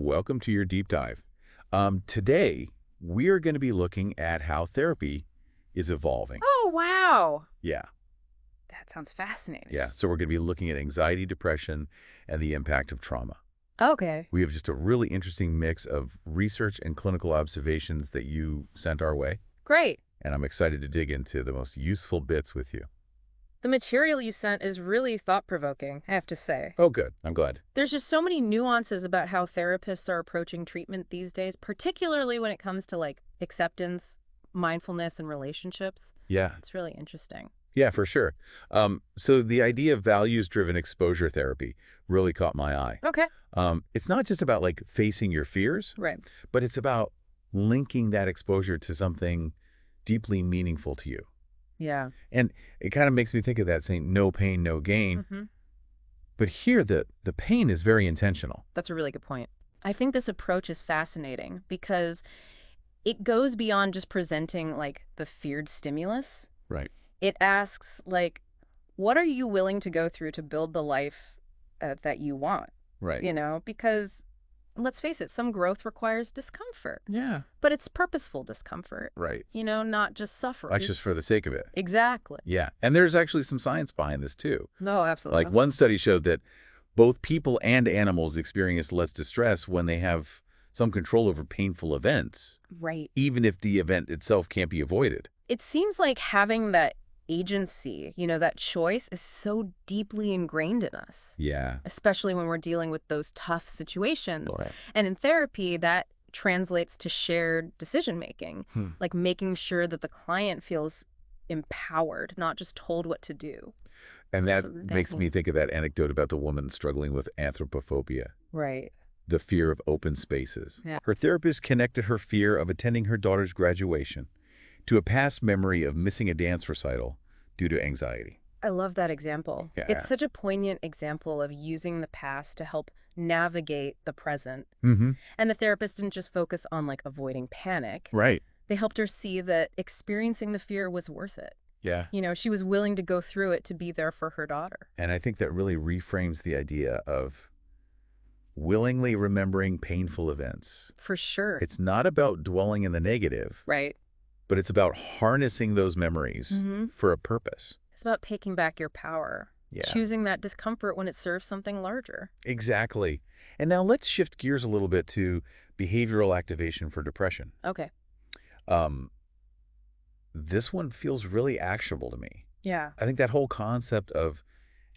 welcome to your deep dive. Today, we are going to be looking at how therapy is evolving. Oh, wow. Yeah, That sounds fascinating. yeah. So we're going to be looking at anxiety, depression, and the impact of trauma. Okay. We have just a really interesting mix of research and clinical observations that you sent our way, Great. and I'm excited to dig into the most useful bits with you. The material you sent is really thought-provoking, I have to say. Oh, good. I'm glad. There's just so many nuances about how therapists are approaching treatment these days, particularly when it comes to acceptance, mindfulness, and relationships. Yeah. It's really interesting. Yeah, for sure. So the idea of values-driven exposure therapy really caught my eye. Okay. It's not just about facing your fears, Right. but it's about linking that exposure to something deeply meaningful to you. Yeah. And it kind of makes me think of that saying, no pain, no gain. Mm-hmm. But here, the pain is very intentional. That's a really good point. I think this approach is fascinating because it goes beyond just presenting the feared stimulus. Right. It asks what are you willing to go through to build the life that you want? Right. Because let's face it, some growth requires discomfort, Yeah. but it's purposeful discomfort, Right. not just suffering. Like just for the sake of it. Exactly. Yeah. And there's actually some science behind this, too. No, absolutely. Like one study showed that both people and animals experience less distress when they have some control over painful events, Right. even if the event itself can't be avoided. It seems like having that agency, that choice is so deeply ingrained in us, Yeah. especially when we're dealing with those tough situations. Right. And in therapy, that translates to shared decision-making, like making sure that the client feels empowered, not just told what to do. And that So makes me think of that anecdote about the woman struggling with anthropophobia, Right. the fear of open spaces. Yeah. Her therapist connected her fear of attending her daughter's graduation to a past memory of missing a dance recital due to anxiety. I love that example. Yeah. It's such a poignant example of using the past to help navigate the present. Mm-hmm. And the therapist didn't just focus on avoiding panic. Right. They helped her see that experiencing the fear was worth it. Yeah. She was willing to go through it to be there for her daughter. And I think that really reframes the idea of willingly remembering painful events. For sure. It's not about dwelling in the negative, Right. but it's about harnessing those memories for a purpose. It's about taking back your power. Yeah. Choosing that discomfort when it serves something larger. Exactly. And now let's shift gears a little bit to behavioral activation for depression. Okay. This one feels really actionable to me. Yeah. I think that whole concept of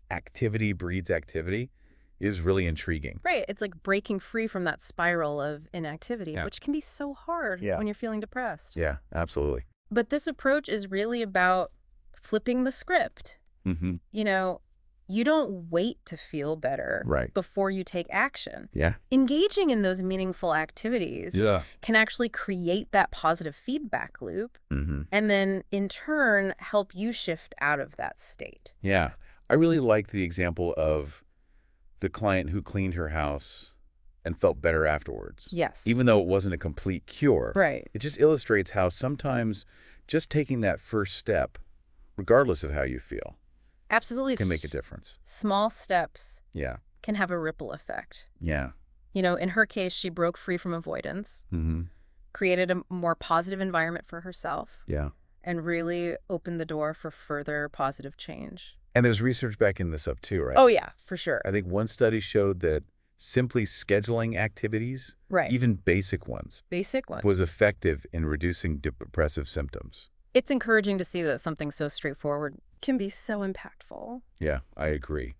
activity breeds activity is really intriguing. Right. It's like breaking free from that spiral of inactivity, Yeah. which can be so hard Yeah. when you're feeling depressed. Yeah, absolutely. But this approach is really about flipping the script. Mm-hmm. You don't wait to feel better Right. before you take action. Yeah. Engaging in those meaningful activities Yeah. can actually create that positive feedback loop Mm-hmm. and then, in turn, help you shift out of that state. Yeah. I really liked the example of the client who cleaned her house and felt better afterwards. Yes. Even though it wasn't a complete cure. Right. It just illustrates how sometimes just taking that first step, regardless of how you feel, Absolutely. can make a difference. Small steps Yeah. can have a ripple effect. Yeah. In her case, she broke free from avoidance, Mm-hmm. created a more positive environment for herself, Yeah. and really opened the door for further positive change. And there's research backing this up too, right? Oh, yeah, for sure. I think one study showed that simply scheduling activities, Right. even basic ones, Basic one. was effective in reducing depressive symptoms. It's encouraging to see that something so straightforward can be so impactful. Yeah, I agree.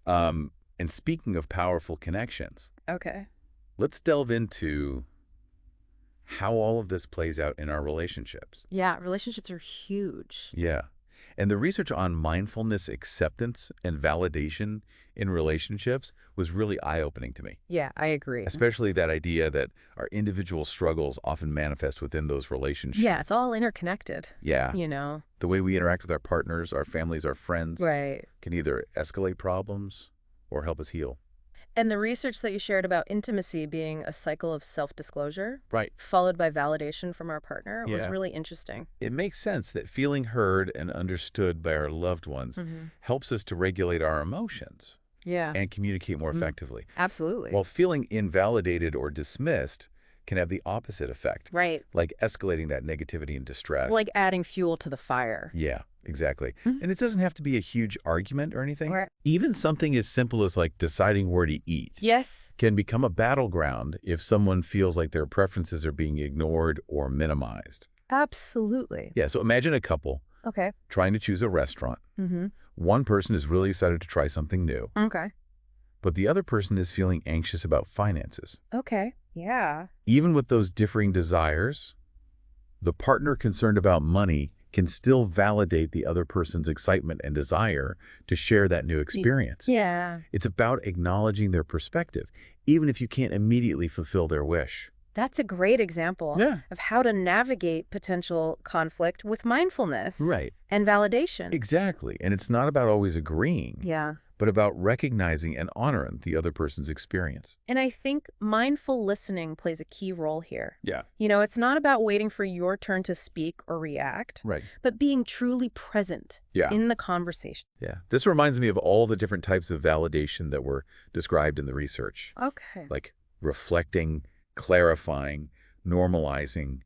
And speaking of powerful connections, Okay. let's delve into how all of this plays out in our relationships. Yeah, relationships are huge. Yeah. And the research on mindfulness, acceptance, and validation in relationships was really eye-opening to me, Yeah, I agree. especially that idea that our individual struggles often manifest within those relationships. Yeah, it's all interconnected, Yeah. The way we interact with our partners, our families, our friends Right. can either escalate problems or help us heal. And the research that you shared about intimacy being a cycle of self-disclosure, Right. followed by validation from our partner, was Yeah. really interesting. It makes sense that feeling heard and understood by our loved ones helps us to regulate our emotions. Yeah. and communicate more effectively. Absolutely. While feeling invalidated or dismissed can have the opposite effect, Right. like escalating that negativity and distress. Like adding fuel to the fire. Yeah, exactly. Mhm. And it doesn't have to be a huge argument or anything. Right. Even something as simple as like deciding where to eat Yes. can become a battleground if someone feels like their preferences are being ignored or minimized. Absolutely. Yeah, so imagine a couple Okay. trying to choose a restaurant. Mm-hmm. One person is really excited to try something new, Okay. but the other person is feeling anxious about finances. Okay. Yeah. Even with those differing desires, the partner concerned about money can still validate the other person's excitement and desire to share that new experience. Yeah. It's about acknowledging their perspective, even if you can't immediately fulfill their wish. That's a great example Yeah. of how to navigate potential conflict with mindfulness Right. and validation. Exactly. And it's not about always agreeing, Yeah. but about recognizing and honoring the other person's experience. And I think mindful listening plays a key role here. Yeah. You know, it's not about waiting for your turn to speak or react, Right. but being truly present Yeah. in the conversation. Yeah. This reminds me of all the different types of validation that were described in the research, Okay. like reflecting, clarifying, normalizing,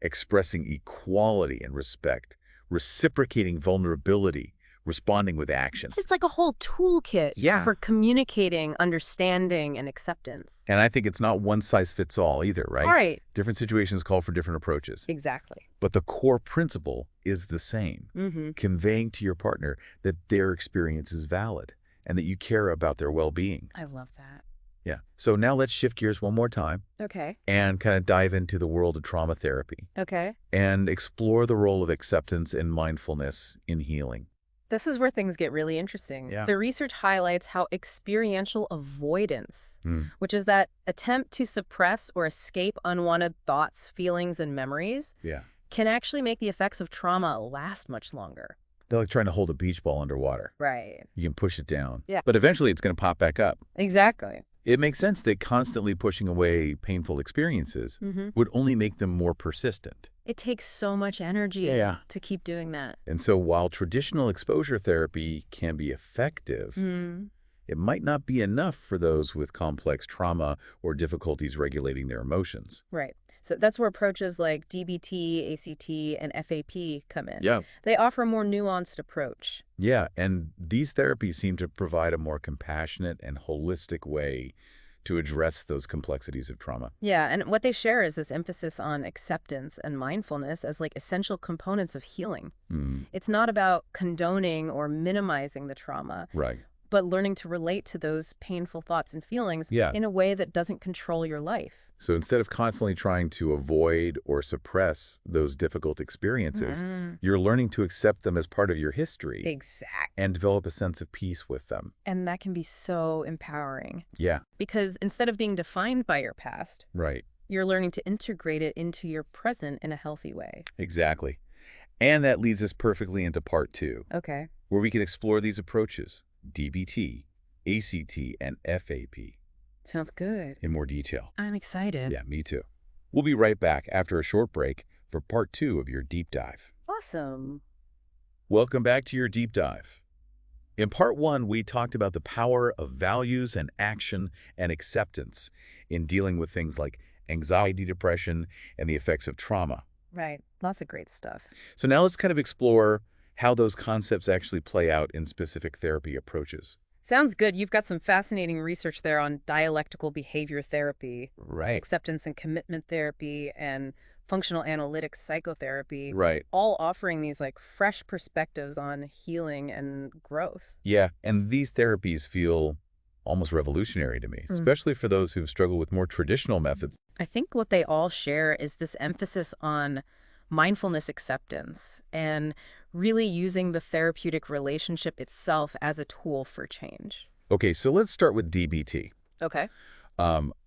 expressing equality and respect, reciprocating vulnerability, responding with actions. It's like a whole toolkit Yeah. for communicating, understanding, and acceptance. And I think it's not one size fits all either, right? All right. Different situations call for different approaches. Exactly. But the core principle is the same, Mm-hmm. conveying to your partner that their experience is valid and that you care about their well-being. I love that. Yeah. So now let's shift gears one more time Okay. and kind of dive into the world of trauma therapy Okay. and explore the role of acceptance and mindfulness in healing. This is where things get really interesting. Yeah. The research highlights how experiential avoidance, Mm. which is that attempt to suppress or escape unwanted thoughts, feelings, and memories, Yeah. can actually make the effects of trauma last much longer. They're like trying to hold a beach ball underwater. Right. You can push it down. Yeah. But eventually it's going to pop back up. Exactly. It makes sense that constantly pushing away painful experiences Mm-hmm. would only make them more persistent. It takes so much energy Yeah. to keep doing that. And so while traditional exposure therapy can be effective, Mm. it might not be enough for those with complex trauma or difficulties regulating their emotions. Right. So that's where approaches like DBT, ACT, and FAP come in. Yeah. They offer a more nuanced approach. Yeah, and these therapies seem to provide a more compassionate and holistic way to address those complexities of trauma. Yeah, and what they share is this emphasis on acceptance and mindfulness as like essential components of healing. Mm, It's not about condoning or minimizing the trauma, right. but learning to relate to those painful thoughts and feelings Yeah. in a way that doesn't control your life. So instead of constantly trying to avoid or suppress those difficult experiences, you're learning to accept them as part of your history Exactly. and develop a sense of peace with them. And that can be so empowering Yeah, because instead of being defined by your past, right. you're learning to integrate it into your present in a healthy way. Exactly. And that leads us perfectly into part 2, Okay. where we can explore these approaches, DBT, ACT, and FAP, Sounds good. in more detail. I'm excited. Yeah, me too. We'll be right back after a short break for part 2 of your deep dive. Awesome. Welcome back to your deep dive. In part 1, we talked about the power of values and action and acceptance in dealing with things like anxiety, depression, and the effects of trauma. Right. Lots of great stuff. So now let's kind of explore how those concepts actually play out in specific therapy approaches. Sounds good. You've got some fascinating research there on dialectical behavior therapy, Right. acceptance and commitment therapy, and functional analytics psychotherapy, Right. all offering these like fresh perspectives on healing and growth. Yeah, and these therapies feel almost revolutionary to me, Mm. especially for those who've struggled with more traditional methods. I think what they all share is this emphasis on mindfulness acceptance and really using the therapeutic relationship itself as a tool for change. Okay, so let's start with DBT. Okay.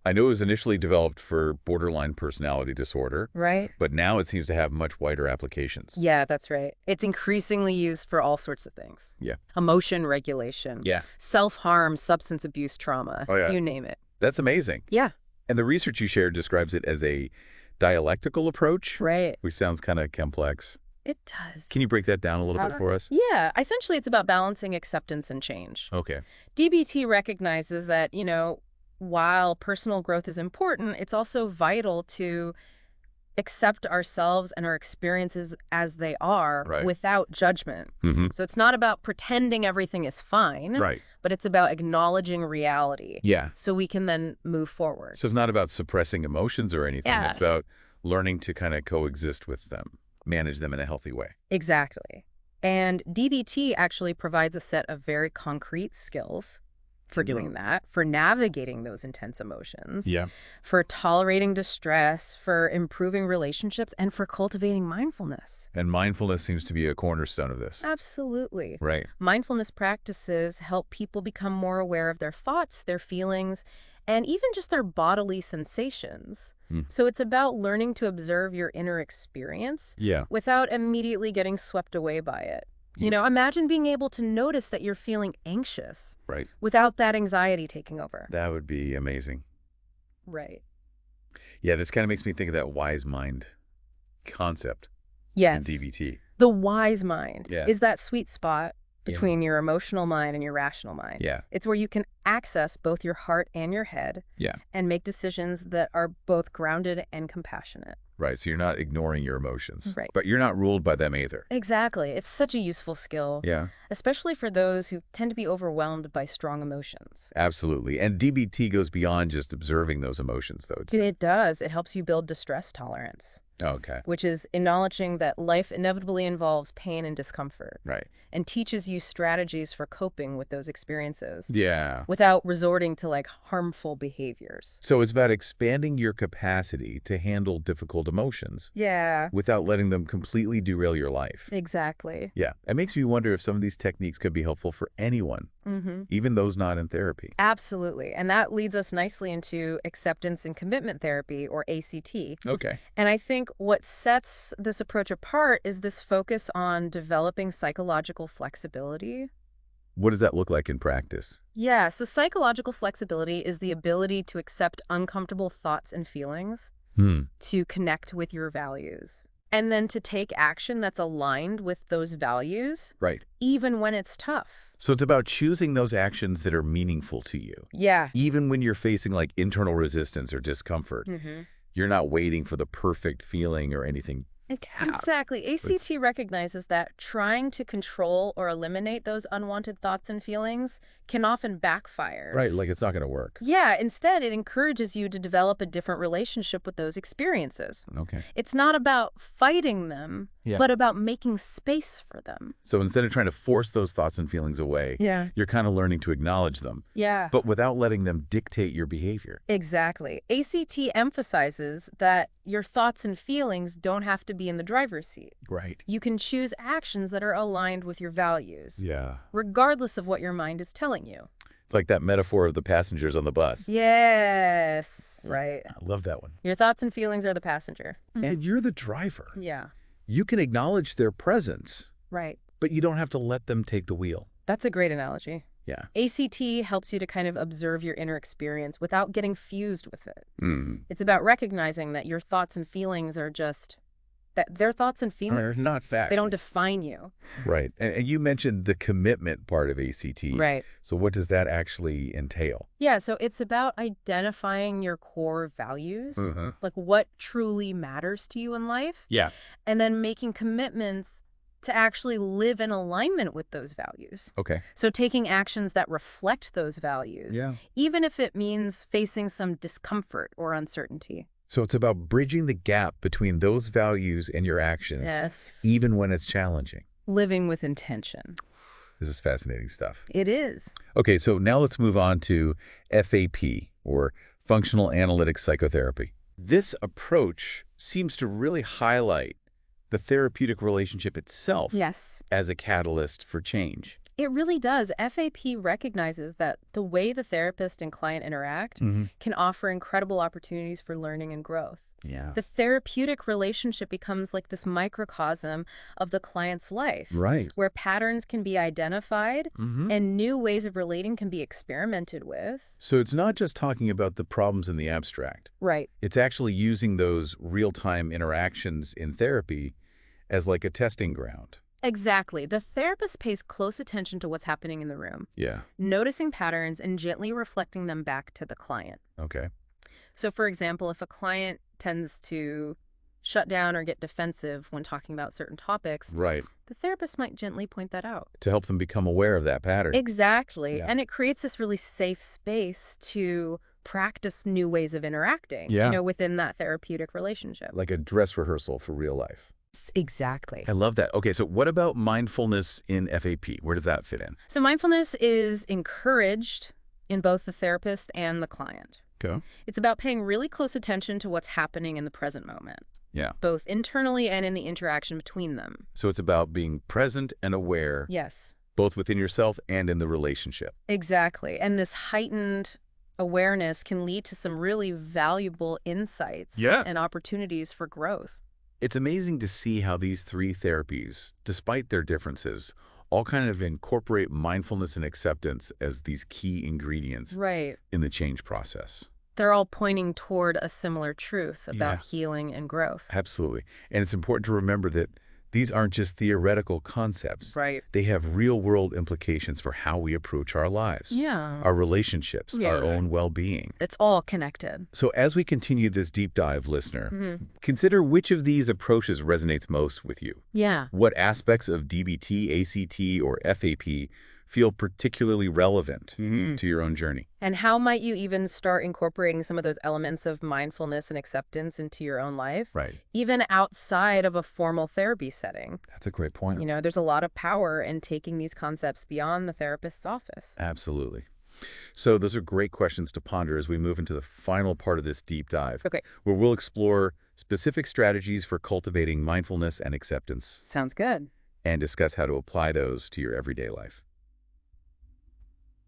I know it was initially developed for borderline personality disorder, Right? but now it seems to have much wider applications. Yeah, that's right. It's increasingly used for all sorts of things. Yeah. Emotion regulation, Yeah, self-harm, substance abuse trauma, Oh, yeah. you name it. that's amazing. Yeah, And the research you shared describes it as a dialectical approach, right. which sounds kind of complex. It does. Can you break that down a little bit for us? Yeah, essentially it's about balancing acceptance and change. Okay. DBT recognizes that, while personal growth is important, it's also vital to accept ourselves and our experiences as they are Right. without judgment. Mm-hmm. So it's not about pretending everything is fine, Right. but it's about acknowledging reality Yeah. so we can then move forward. So it's not about suppressing emotions or anything. Yeah. It's about learning to kind of coexist with them, manage them in a healthy way. Exactly. And DBT actually provides a set of very concrete skills for doing that, for navigating those intense emotions, Yeah. for tolerating distress, for improving relationships, and for cultivating mindfulness. And mindfulness seems to be a cornerstone of this. Absolutely. Right. Mindfulness practices help people become more aware of their thoughts, their feelings, and even just their bodily sensations. So it's about learning to observe your inner experience Yeah. without immediately getting swept away by it. Imagine being able to notice that you're feeling anxious Right. without that anxiety taking over. That would be amazing. Right. Yeah, this kind of makes me think of that wise mind concept Yes. in DBT. The wise mind Yeah. is that sweet spot between your emotional mind and your rational mind. Yeah. It's where you can access both your heart and your head Yeah. and make decisions that are both grounded and compassionate. Right. So you're not ignoring your emotions. Right. But you're not ruled by them either. Exactly. It's such a useful skill, Yeah. especially for those who tend to be overwhelmed by strong emotions. Absolutely. And DBT goes beyond just observing those emotions, though. It does. It helps you build distress tolerance, Okay. which is acknowledging that life inevitably involves pain and discomfort, Right. and teaches you strategies for coping with those experiences Yeah. without resorting to harmful behaviors. So it's about expanding your capacity to handle difficult emotions Yeah, without letting them completely derail your life. exactly. Yeah. It makes me wonder if some of these techniques could be helpful for anyone, even those not in therapy. Absolutely. And that leads us nicely into acceptance and commitment therapy, or ACT. Okay. And I think what sets this approach apart is this focus on developing psychological flexibility. What does that look like in practice? Yeah, so psychological flexibility is the ability to accept uncomfortable thoughts and feelings, to connect with your values, and then to take action that's aligned with those values, Right. even when it's tough. So it's about choosing those actions that are meaningful to you. Yeah. Even when you're facing internal resistance or discomfort, you're not waiting for the perfect feeling or anything. Exactly. ACT recognizes that trying to control or eliminate those unwanted thoughts and feelings can often backfire. Right, like it's not going to work. Yeah, instead, it encourages you to develop a different relationship with those experiences. Okay. It's not about fighting them, but about making space for them. So instead of trying to force those thoughts and feelings away, you're kind of learning to acknowledge them, Yeah. but without letting them dictate your behavior. Exactly. ACT emphasizes that your thoughts and feelings don't have to be in the driver's seat. Right. You can choose actions that are aligned with your values, Yeah. regardless of what your mind is telling you. It's like that metaphor of the passengers on the bus. Yes. Right. I love that one. Your thoughts and feelings are the passenger. And you're the driver. Yeah. You can acknowledge their presence, Right. but you don't have to let them take the wheel. That's a great analogy. Yeah. ACT helps you to kind of observe your inner experience without getting fused with it. Mm. It's about recognizing that your thoughts and feelings are just that they're thoughts and feelings. They're not facts. They don't define you. Right. And you mentioned the commitment part of ACT. Right. So what does that actually entail? Yeah, so it's about identifying your core values, like what truly matters to you in life, Yeah. and then making commitments to actually live in alignment with those values. Okay. So taking actions that reflect those values, even if it means facing some discomfort or uncertainty. So it's about bridging the gap between those values and your actions, Yes. even when it's challenging. Living with intention. This is fascinating stuff. It is. Okay, so now let's move on to FAP, or Functional Analytic Psychotherapy. This approach seems to really highlight the therapeutic relationship itself Yes. as a catalyst for change. It really does. FAP recognizes that the way the therapist and client interact can offer incredible opportunities for learning and growth. Yeah. The therapeutic relationship becomes like this microcosm of the client's life, Right. where patterns can be identified and new ways of relating can be experimented with. So it's not just talking about the problems in the abstract. Right. It's actually using those real-time interactions in therapy as like a testing ground. Exactly. The therapist pays close attention to what's happening in the room, Yeah. noticing patterns and gently reflecting them back to the client. Okay. So, for example, if a client tends to shut down or get defensive when talking about certain topics, Right. the therapist might gently point that out. To help them become aware of that pattern. Exactly. Yeah. And it creates this really safe space to practice new ways of interacting, Yeah. within that therapeutic relationship. Like a dress rehearsal for real life. Exactly. I love that. Okay, so what about mindfulness in FAP? Where does that fit in? So mindfulness is encouraged in both the therapist and the client. Okay. It's about paying really close attention to what's happening in the present moment, Yeah. both internally and in the interaction between them. So it's about being present and aware, Yes, both within yourself and in the relationship. exactly. And this heightened awareness can lead to some really valuable insights and opportunities for growth. It's amazing to see how these three therapies, despite their differences, all kind of incorporate mindfulness and acceptance as these key ingredients Right. in the change process. They're all pointing toward a similar truth about Yeah. healing and growth. Absolutely. And it's important to remember that these aren't just theoretical concepts. Right. They have real-world implications for how we approach our lives, Yeah. our relationships, Yeah. our own well-being. It's all connected. So as we continue this deep dive, listener, Mm-hmm. consider which of these approaches resonates most with you. Yeah. What aspects of DBT, ACT, or FAP feel particularly relevant to your own journey? And how might you even start incorporating some of those elements of mindfulness and acceptance into your own life, Right. even outside of a formal therapy setting? That's a great point. There's a lot of power in taking these concepts beyond the therapist's office. Absolutely. So those are great questions to ponder as we move into the final part of this deep dive, Okay. where we'll explore specific strategies for cultivating mindfulness and acceptance Sounds good. and discuss how to apply those to your everyday life.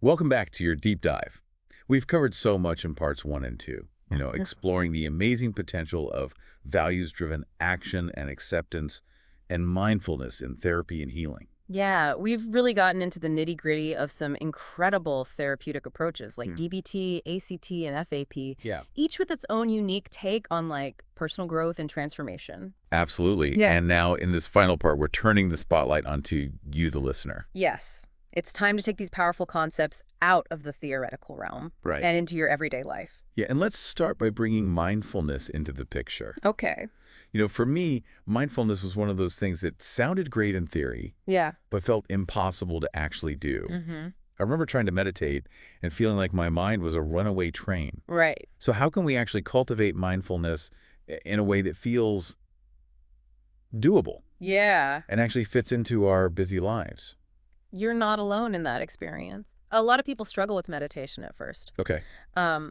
Welcome back to your deep dive. We've covered so much in parts 1 and 2, exploring the amazing potential of values-driven action and acceptance and mindfulness in therapy and healing. Yeah, we've really gotten into the nitty-gritty of some incredible therapeutic approaches like DBT, ACT, and FAP, Yeah. each with its own unique take on personal growth and transformation. Absolutely. Yeah. And now in this final part, we're turning the spotlight onto you, the listener. Yes, it's time to take these powerful concepts out of the theoretical realm Right. and into your everyday life. Yeah, and let's start by bringing mindfulness into the picture. Okay. For me, mindfulness was one of those things that sounded great in theory, Yeah. but felt impossible to actually do. Mm-hmm. I remember trying to meditate and feeling like my mind was a runaway train. Right. So how can we actually cultivate mindfulness in a way that feels doable Yeah. and actually fits into our busy lives? You're not alone in that experience. A lot of people struggle with meditation at first. Okay.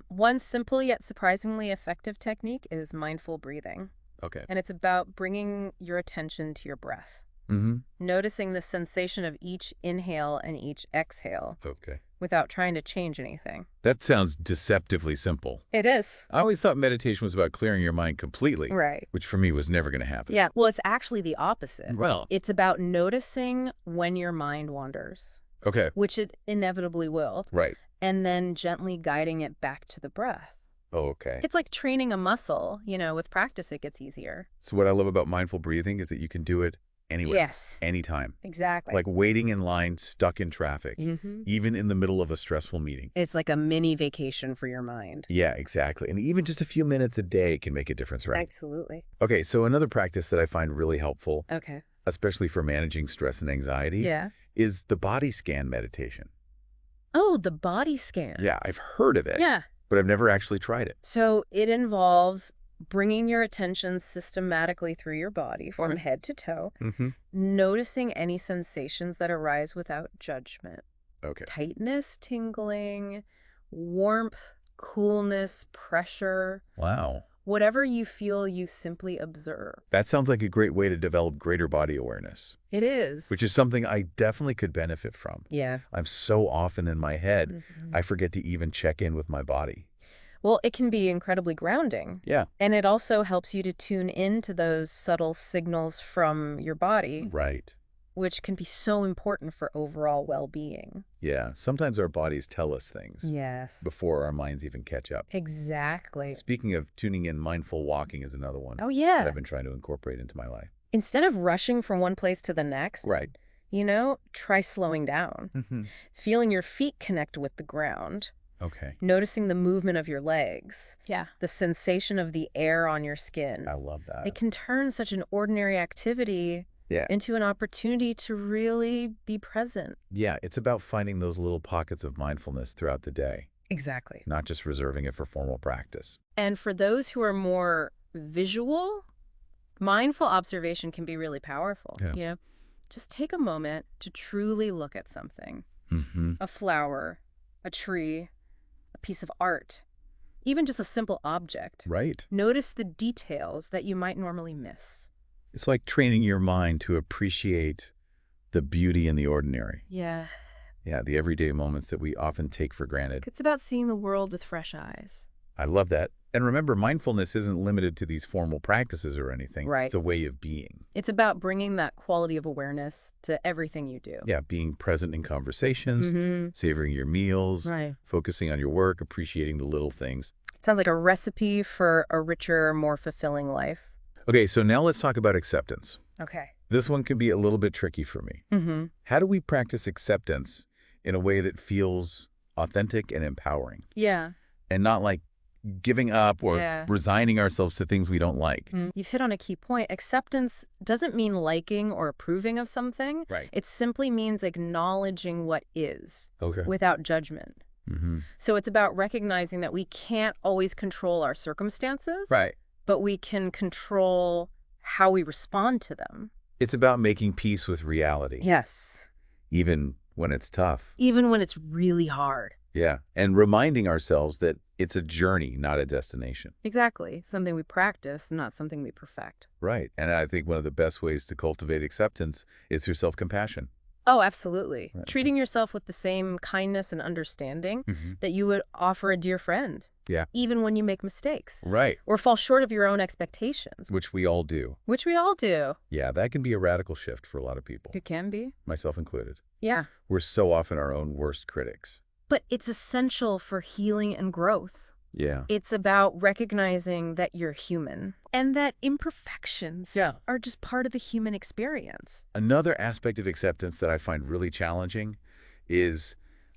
One simple yet surprisingly effective technique is mindful breathing. Okay. And it's about bringing your attention to your breath, Mm-hmm. noticing the sensation of each inhale and each exhale Okay. without trying to change anything. That sounds deceptively simple. It is. I always thought meditation was about clearing your mind completely, Right. which for me was never going to happen. Yeah. Well, it's actually the opposite. Well, It's about noticing when your mind wanders, okay. which it inevitably will, Right. and then gently guiding it back to the breath. Oh, okay. It's like training a muscle. With practice, it gets easier. So what I love about mindful breathing is that you can do it anywhere, Yes, anytime. exactly. Like waiting in line, stuck in traffic, even in the middle of a stressful meeting. It's like a mini vacation for your mind. Yeah, exactly. And even just a few minutes a day can make a difference, right? Absolutely. Okay, so another practice that I find really helpful, Okay. especially for managing stress and anxiety, Yeah. is the body scan meditation. Oh, the body scan. Yeah, I've heard of it, Yeah. but I've never actually tried it. So it involves bringing your attention systematically through your body from Okay. head to toe, Mm-hmm. noticing any sensations that arise without judgment. Okay. Tightness, tingling, warmth, coolness, pressure. Wow. Whatever you feel, you simply observe. That sounds like a great way to develop greater body awareness, It is. which is something I definitely could benefit from. Yeah. I'm so often in my head, Mhm. I forget to even check in with my body. Well, it can be incredibly grounding. Yeah. And it also helps you to tune into those subtle signals from your body, Right. which can be so important for overall well-being. Yeah. Sometimes our bodies tell us things Yes. before our minds even catch up. Exactly. Speaking of tuning in, mindful walking is another one Oh, that yeah. I've been trying to incorporate into my life. Instead of rushing from one place to the next, Right. try slowing down, Mm-hmm. feeling your feet connect with the ground, Okay. noticing the movement of your legs, Yeah. the sensation of the air on your skin. I love that. It can turn such an ordinary activity Yeah. into an opportunity to really be present. Yeah, it's about finding those little pockets of mindfulness throughout the day, Exactly. not just reserving it for formal practice. And for those who are more visual, mindful observation can be really powerful. Yeah. Just take a moment to truly look at something. Mm-hmm. A flower, a tree, a piece of art, even just a simple object. Right. Notice the details that you might normally miss. It's like training your mind to appreciate the beauty in the ordinary. Yeah. Yeah, the everyday moments that we often take for granted. It's about seeing the world with fresh eyes. I love that. And remember, mindfulness isn't limited to these formal practices or anything. Right. It's a way of being. It's about bringing that quality of awareness to everything you do. Yeah, being present in conversations, Mm-hmm. savoring your meals, Right. focusing on your work, appreciating the little things. Sounds like a recipe for a richer, more fulfilling life. Okay, so now let's talk about acceptance. Okay. This one can be a little bit tricky for me. Mm-hmm. How do we practice acceptance in a way that feels authentic and empowering Yeah. and not like giving up or Yeah. resigning ourselves to things we don't like? You've hit on a key point. Acceptance doesn't mean liking or approving of something. Right. It simply means acknowledging what is Okay. without judgment. Mm-hmm. So it's about recognizing that we can't always control our circumstances, Right. but we can control how we respond to them. It's about making peace with reality, Yes. even when it's tough. Even when it's really hard. Yeah. And reminding ourselves that it's a journey, not a destination. Exactly. Something we practice, not something we perfect. Right. And I think one of the best ways to cultivate acceptance is through self-compassion. Oh, absolutely. Right. Treating yourself with the same kindness and understanding Mm-hmm. that you would offer a dear friend. Yeah. Even when you make mistakes Right. or fall short of your own expectations, Which we all do. which we all do. Yeah, that can be a radical shift for a lot of people, It can be. myself included. Yeah. We're so often our own worst critics. But it's essential for healing and growth. Yeah. It's about recognizing that you're human and that imperfections Yeah. are just part of the human experience. Another aspect of acceptance that I find really challenging is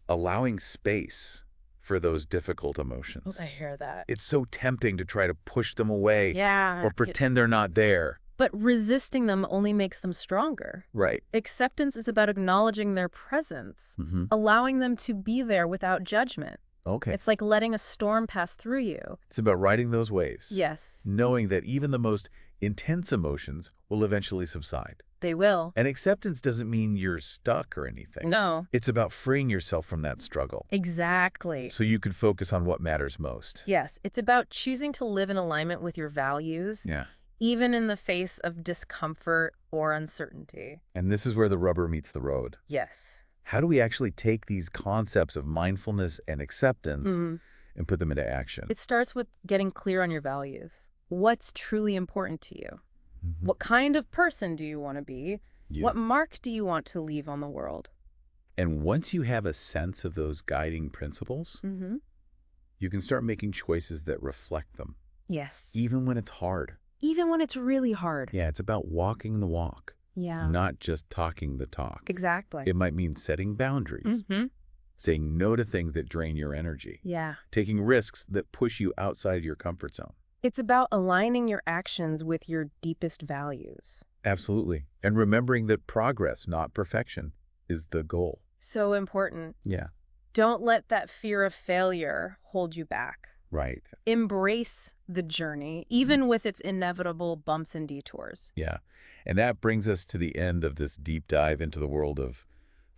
allowing space for those difficult emotions. I hear that. It's so tempting to try to push them away Yeah. or pretend they're not there. But resisting them only makes them stronger. Right. Acceptance is about acknowledging their presence, Mm-hmm. allowing them to be there without judgment. Okay. It's like letting a storm pass through you. It's about riding those waves. Yes, Knowing that even the most intense emotions will eventually subside. they will. And acceptance doesn't mean you're stuck or anything. No. It's about freeing yourself from that struggle Exactly. so you can focus on what matters most. Yes, it's about choosing to live in alignment with your values, Yeah. even in the face of discomfort or uncertainty. And this is where the rubber meets the road. Yes. How do we actually take these concepts of mindfulness and acceptance Mhm. and put them into action? It starts with getting clear on your values. What's truly important to you? Mhm. What kind of person do you want to be? Yeah. What mark do you want to leave on the world? And once you have a sense of those guiding principles, Mm-hmm. you can start making choices that reflect them, Yes. even when it's hard. Even when it's really hard. Yeah, it's about walking the walk, Yeah. not just talking the talk. Exactly. It might mean setting boundaries, Mm-hmm. saying no to things that drain your energy, Yeah. taking risks that push you outside your comfort zone. It's about aligning your actions with your deepest values. Absolutely. And remembering that progress, not perfection, is the goal. So important. Yeah, Don't let that fear of failure hold you back. right. Embrace the journey, even with its inevitable bumps and detours. Yeah. And that brings us to the end of this deep dive into the world of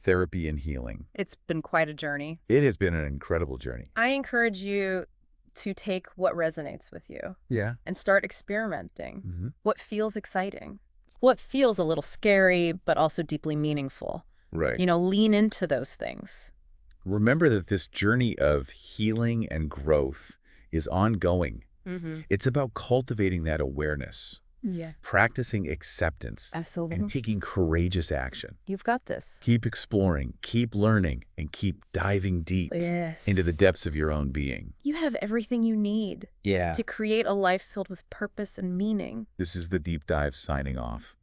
therapy and healing. It's been quite a journey. It has been an incredible journey. I encourage you to take what resonates with you Yeah. and start experimenting. Mm-hmm. What feels exciting? What feels a little scary, but also deeply meaningful? Right. Lean into those things. Remember that this journey of healing and growth is ongoing. Mm-hmm. It's about cultivating that awareness, Yeah. practicing acceptance, Absolutely. and taking courageous action. You've got this. Keep exploring, keep learning, and keep diving deep Yes. into the depths of your own being. You have everything you need Yeah. to create a life filled with purpose and meaning. This is the Deep Dive signing off.